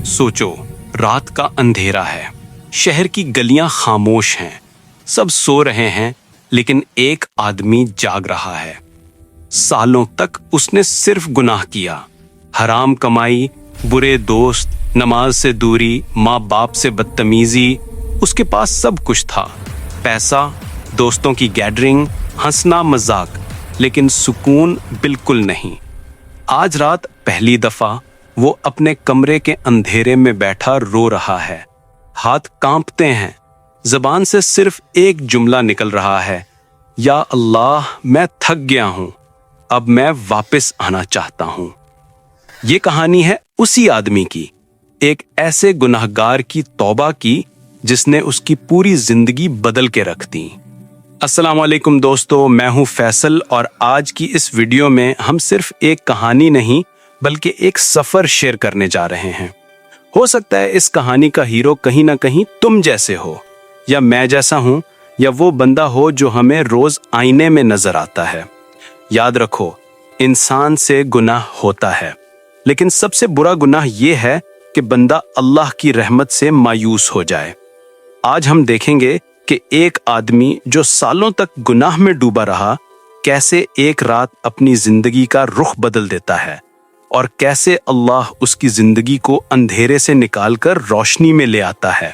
सोचो, रात का अंधेरा है, शहर की गलियां खामोश हैं, सब सो रहे हैं, लेकिन एक आदमी जाग रहा है। सालों तक उसने सिर्फ गुनाह किया, हराम कमाई, बुरे दोस्त, नमाज से दूरी, माँ बाप से बदतमीजी। उसके पास सब कुछ था, पैसा, दोस्तों की गैदरिंग, हंसना मजाक, लेकिन सुकून बिल्कुल नहीं। आज रात पहली दफा वो अपने कमरे के अंधेरे में बैठा रो रहा है। हाथ कांपते हैं, जबान से सिर्फ एक जुमला निकल रहा है, या अल्लाह, मैं थक गया हूं, अब मैं वापस आना चाहता हूं। ये कहानी है उसी आदमी की, एक ऐसे गुनहगार की तौबा की जिसने उसकी पूरी जिंदगी बदल के रख दी। अस्सलाम वालेकुम दोस्तों, मैं हूं फैसल और आज की इस वीडियो में हम सिर्फ एक कहानी नहीं बल्कि एक सफर शेयर करने जा रहे हैं। हो सकता है इस कहानी का हीरो कहीं ना कहीं तुम जैसे हो, या मैं जैसा हूं, या वो बंदा हो जो हमें रोज आईने में नजर आता है। याद रखो, इंसान से गुनाह होता है, लेकिन सबसे बुरा गुनाह यह है कि बंदा अल्लाह की रहमत से मायूस हो जाए। आज हम देखेंगे कि एक आदमी जो सालों तक गुनाह में डूबा रहा, कैसे एक रात अपनी जिंदगी का रुख बदल देता है और कैसे अल्लाह उसकी जिंदगी को अंधेरे से निकालकर रोशनी में ले आता है।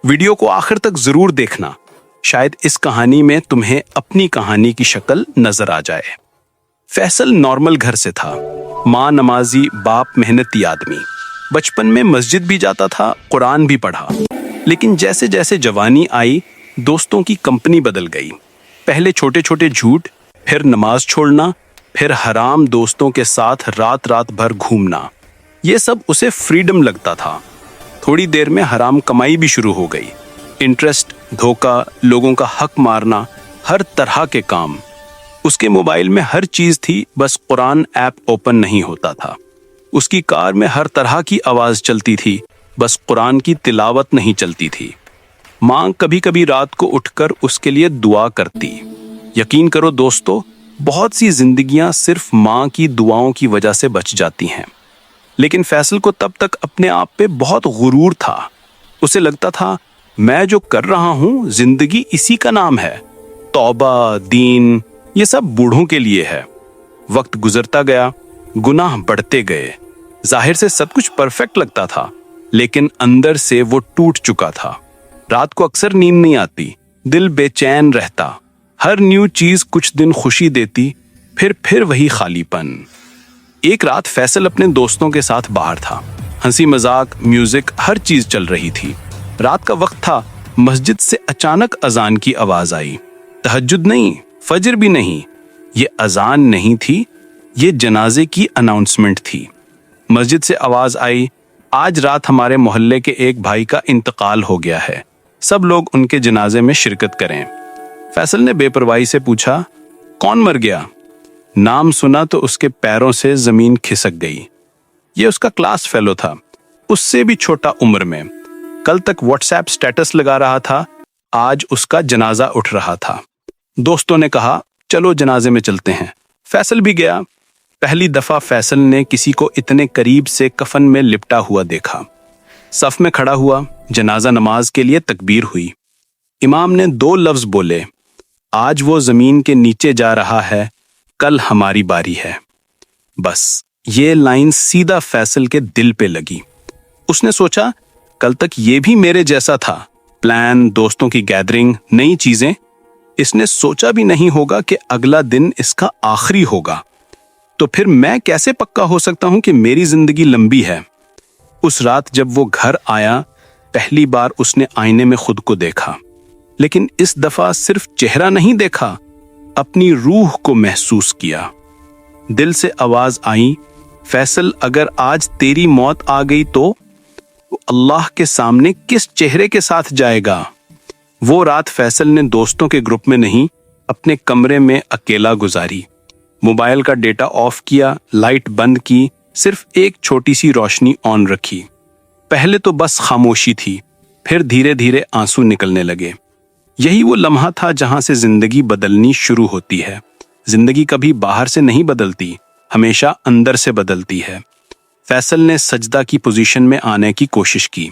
वीडियो को आखिर तक जरूर देखना, शायद इस कहानी में तुम्हें अपनी कहानी की शक्ल नजर आ जाए। फैसल नॉर्मल घर से था, माँ नमाजी, बाप मेहनती आदमी। बचपन में मस्जिद भी जाता था, कुरान भी पढ़ा, लेकिन जैसे जैसे जवानी आई, दोस्तों की कंपनी बदल गई। पहले छोटे छोटे झूठ, फिर नमाज छोड़ना, फिर हराम दोस्तों के साथ रात रात भर घूमना। ये सब उसे फ्रीडम लगता था। थोड़ी देर में हराम कमाई भी शुरू हो गई, इंटरेस्ट, धोखा, लोगों का हक मारना, हर तरह के काम। उसके मोबाइल में हर चीज थी, बस कुरान ऐप ओपन नहीं होता था। उसकी कार में हर तरह की आवाज चलती थी, बस कुरान की तिलावत नहीं चलती थी। माँ कभी कभी रात को उठकर उसके लिए दुआ करती। यकीन करो दोस्तों, बहुत सी जिंदगियां सिर्फ माँ की दुआओं की वजह से बच जाती हैं। लेकिन फैसल को तब तक अपने आप पे बहुत गुरूर था। उसे लगता था, मैं जो कर रहा हूं जिंदगी इसी का नाम है, तौबा, दीन, ये सब बूढ़ों के लिए है। वक्त गुजरता गया, गुनाह बढ़ते गए। जाहिर से सब कुछ परफेक्ट लगता था, लेकिन अंदर से वो टूट चुका था। रात को अक्सर नींद नहीं आती, दिल बेचैन रहता। हर न्यू चीज कुछ दिन खुशी देती, फिर वही खालीपन। एक रात फैसल अपने दोस्तों के साथ बाहर था। हंसी मजाक, म्यूजिक, हर चीज चल रही थी। रात का वक्त था, मस्जिद से अचानक अजान की आवाज आई। तहज्जुद नहीं, फजर भी नहीं, ये अजान नहीं थी, ये जनाजे की अनाउंसमेंट थी। मस्जिद से आवाज आई, आज रात हमारे मोहल्ले के एक भाई का इंतकाल हो गया है, सब लोग उनके जनाजे में शिरकत करें। फैसल ने बेपरवाही से पूछा, कौन मर गया? नाम सुना तो उसके पैरों से जमीन खिसक गई। ये उसका क्लास फेलो था, उससे भी छोटा उम्र में। कल तक व्हाट्सएप स्टेटस लगा रहा था, आज उसका जनाजा उठ रहा था। दोस्तों ने कहा, चलो जनाजे में चलते हैं। फैसल भी गया। पहली दफा फैसल ने किसी को इतने करीब से कफन में लिपटा हुआ देखा। सफ में खड़ा हुआ, जनाजा नमाज के लिए तकबीर हुई। इमाम ने 2 लफ्ज बोले, आज वो जमीन के नीचे जा रहा है, कल हमारी बारी है। बस ये लाइन सीधा फैसल के दिल पे लगी। उसने सोचा, कल तक ये भी मेरे जैसा था, प्लान, दोस्तों की गैदरिंग, नई चीजें। इसने सोचा भी नहीं होगा कि अगला दिन इसका आखिरी होगा। तो फिर मैं कैसे पक्का हो सकता हूं कि मेरी जिंदगी लंबी है? उस रात जब वो घर आया, पहली बार उसने आईने में खुद को देखा, लेकिन इस दफा सिर्फ चेहरा नहीं देखा, अपनी रूह को महसूस किया। दिल से आवाज आई, फैसल, अगर आज तेरी मौत आ गई तो अल्लाह के सामने किस चेहरे के साथ जाएगा? वो रात फैसल ने दोस्तों के ग्रुप में नहीं, अपने कमरे में अकेला गुजारी। मोबाइल का डेटा ऑफ किया, लाइट बंद की, सिर्फ एक छोटी सी रोशनी ऑन रखी। पहले तो बस खामोशी थी, फिर धीरे धीरे आंसू निकलने लगे। यही वो लम्हा था जहां से जिंदगी बदलनी शुरू होती है। जिंदगी कभी बाहर से नहीं बदलती, हमेशा अंदर से बदलती है। फैसल ने सजदा की पोजीशन में आने की कोशिश की।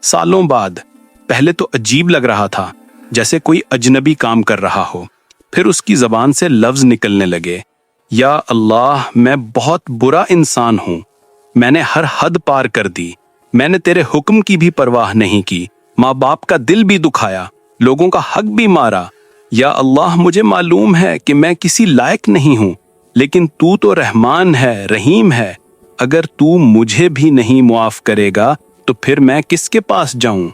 सालों बाद पहले तो अजीब लग रहा था, जैसे कोई अजनबी काम कर रहा हो। फिर उसकी जबान से लफ्ज निकलने लगे, या अल्लाह, मैं बहुत बुरा इंसान हूँ, मैंने हर हद पार कर दी, मैंने तेरे हुक्म की भी परवाह नहीं की, माँ बाप का दिल भी दुखाया, लोगों का हक भी मारा। या अल्लाह, मुझे मालूम है कि मैं किसी लायक नहीं हूँ, लेकिन तू तो रहमान है, रहीम है। अगर तू मुझे भी नहीं मुआफ करेगा तो फिर मैं किसके पास जाऊं?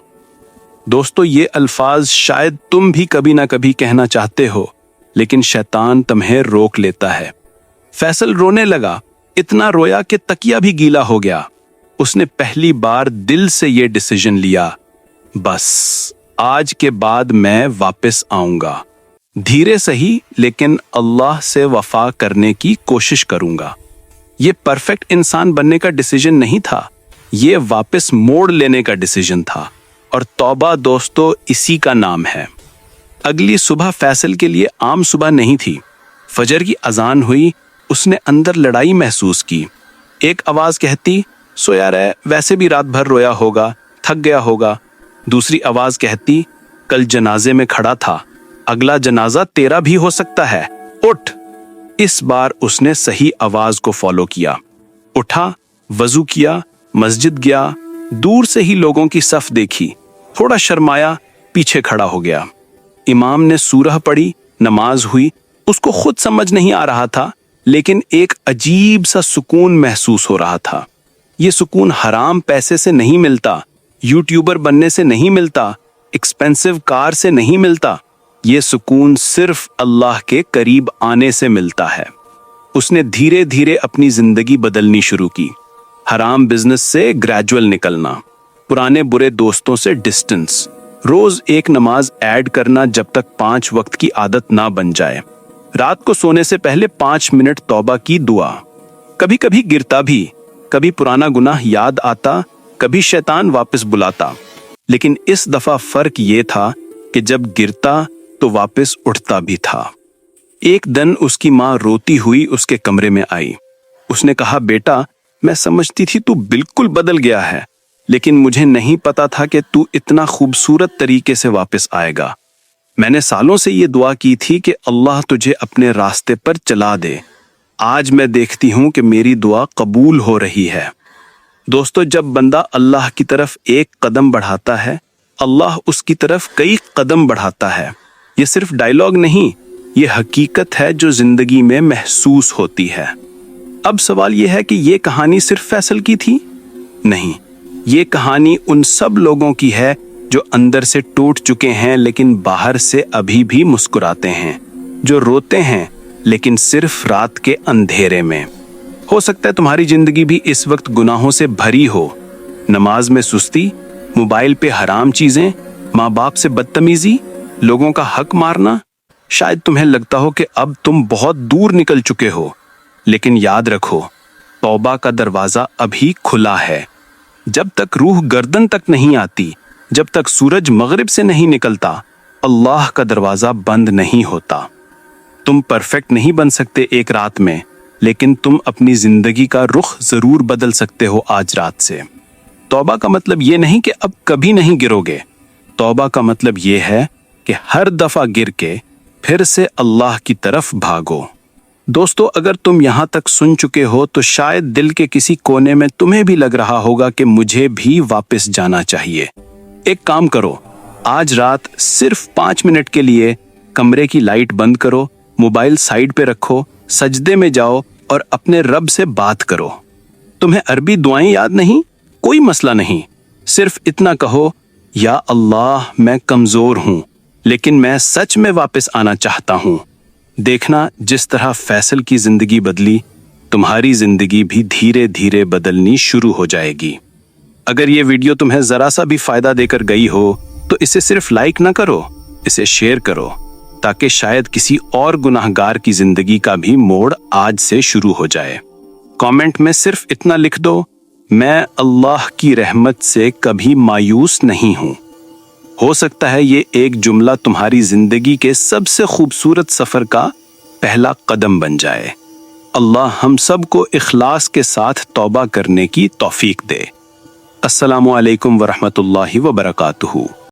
दोस्तों, ये अल्फाज शायद तुम भी कभी ना कभी कहना चाहते हो, लेकिन शैतान तुम्हें रोक लेता है। फैसल रोने लगा, इतना रोया कि तकिया भी गीला हो गया। उसने पहली बार दिल से ये डिसीजन लिया, बस आज के बाद मैं वापस आऊंगा, धीरे सही लेकिन अल्लाह से वफा करने की कोशिश करूंगा। ये परफेक्ट इंसान बनने का डिसीजन नहीं था, ये वापस मोड़ लेने का डिसीजन था। और तौबा दोस्तों, इसी का नाम है। अगली सुबह फैसल के लिए आम सुबह नहीं थी। फजर की अजान हुई, उसने अंदर लड़ाई महसूस की। एक आवाज कहती, सोया रहे, वैसे भी रात भर रोया होगा, थक गया होगा। दूसरी आवाज कहती, कल जनाजे में खड़ा था, अगला जनाजा तेरा भी हो सकता है, उठ। इस बार उसने सही आवाज को फॉलो किया। उठा, वजू किया, मस्जिद गया, दूर से ही लोगों की सफ देखी, थोड़ा शर्माया, पीछे खड़ा हो गया। इमाम ने सूरह पढ़ी, नमाज हुई। उसको खुद समझ नहीं आ रहा था, लेकिन एक अजीब सा सुकून महसूस हो रहा था। ये सुकून हराम पैसे से नहीं मिलता, यूट्यूबर बनने से नहीं मिलता, एक्सपेंसिव कार से नहीं मिलता। ये सुकून सिर्फ अल्लाह के करीब आने से मिलता है। उसने धीरे धीरे अपनी जिंदगी बदलनी शुरू की। हराम बिजनेस से ग्रेजुअल निकलना, पुराने बुरे दोस्तों से डिस्टेंस, रोज एक नमाज ऐड करना जब तक 5 वक्त की आदत ना बन जाए, रात को सोने से पहले 5 मिनट तौबा की दुआ। कभी कभी गिरता भी, कभी पुराना गुनाह याद आता, कभी शैतान वापस बुलाता, लेकिन इस दफा फर्क ये था कि जब गिरता तो वापस उठता भी था। एक दिन उसकी माँ रोती हुई उसके कमरे में आई। उसने कहा, बेटा, मैं समझती थी तू बिल्कुल बदल गया है, लेकिन मुझे नहीं पता था कि तू इतना खूबसूरत तरीके से वापस आएगा। मैंने सालों से ये दुआ की थी कि अल्लाह तुझे अपने रास्ते पर चला दे। आज मैं देखती हूँ कि मेरी दुआ कबूल हो रही है। दोस्तों, जब बंदा अल्लाह की तरफ एक कदम बढ़ाता है, अल्लाह उसकी तरफ कई कदम बढ़ाता है। ये सिर्फ डायलॉग नहीं, ये हकीकत है जो जिंदगी में महसूस होती है। अब सवाल यह है कि ये कहानी सिर्फ फैसल की थी? नहीं, ये कहानी उन सब लोगों की है जो अंदर से टूट चुके हैं लेकिन बाहर से अभी भी मुस्कुराते हैं, जो रोते हैं लेकिन सिर्फ रात के अंधेरे में। हो सकता है तुम्हारी जिंदगी भी इस वक्त गुनाहों से भरी हो, नमाज में सुस्ती, मोबाइल पे हराम चीजें, माँ बाप से बदतमीजी, लोगों का हक मारना। शायद तुम्हें लगता हो कि अब तुम बहुत दूर निकल चुके हो, लेकिन याद रखो, तौबा का दरवाजा अभी खुला है। जब तक रूह गर्दन तक नहीं आती, जब तक सूरज मगरिब से नहीं निकलता, अल्लाह का दरवाजा बंद नहीं होता। तुम परफेक्ट नहीं बन सकते एक रात में, लेकिन तुम अपनी जिंदगी का रुख जरूर बदल सकते हो आज रात से। तौबा का मतलब ये नहीं कि अब कभी नहीं गिरोगे। तौबा का मतलब ये है कि हर दफा गिर के फिर से अल्लाह की तरफ भागो। दोस्तों, अगर तुम यहाँ तक सुन चुके हो तो शायद दिल के किसी कोने में तुम्हें भी लग रहा होगा कि मुझे भी वापस जाना चाहिए। एक काम करो, आज रात सिर्फ 5 मिनट के लिए कमरे की लाइट बंद करो, मोबाइल साइड पे रखो, सजदे में जाओ और अपने रब से बात करो। तुम्हें अरबी दुआएं याद नहीं? कोई मसला नहीं, सिर्फ इतना कहो, या अल्लाह, मैं कमजोर हूं, लेकिन मैं सच में वापस आना चाहता हूं। देखना, जिस तरह फैसल की जिंदगी बदली, तुम्हारी जिंदगी भी धीरे धीरे बदलनी शुरू हो जाएगी। अगर ये वीडियो तुम्हें जरा सा भी फायदा देकर गई हो तो इसे सिर्फ लाइक ना करो, इसे शेयर करो, ताकि शायद किसी और गुनाहगार की जिंदगी का भी मोड़ आज से शुरू हो जाए। कमेंट में सिर्फ इतना लिख दो, मैं अल्लाह की रहमत से कभी मायूस नहीं हूं। हो सकता है ये एक जुमला तुम्हारी जिंदगी के सबसे खूबसूरत सफर का पहला कदम बन जाए। اللہ ہم سب کو اخلاص کے ساتھ توبہ کرنے کی توفیق دے۔ السلام علیکم ورحمۃ اللہ وبرکاتہ۔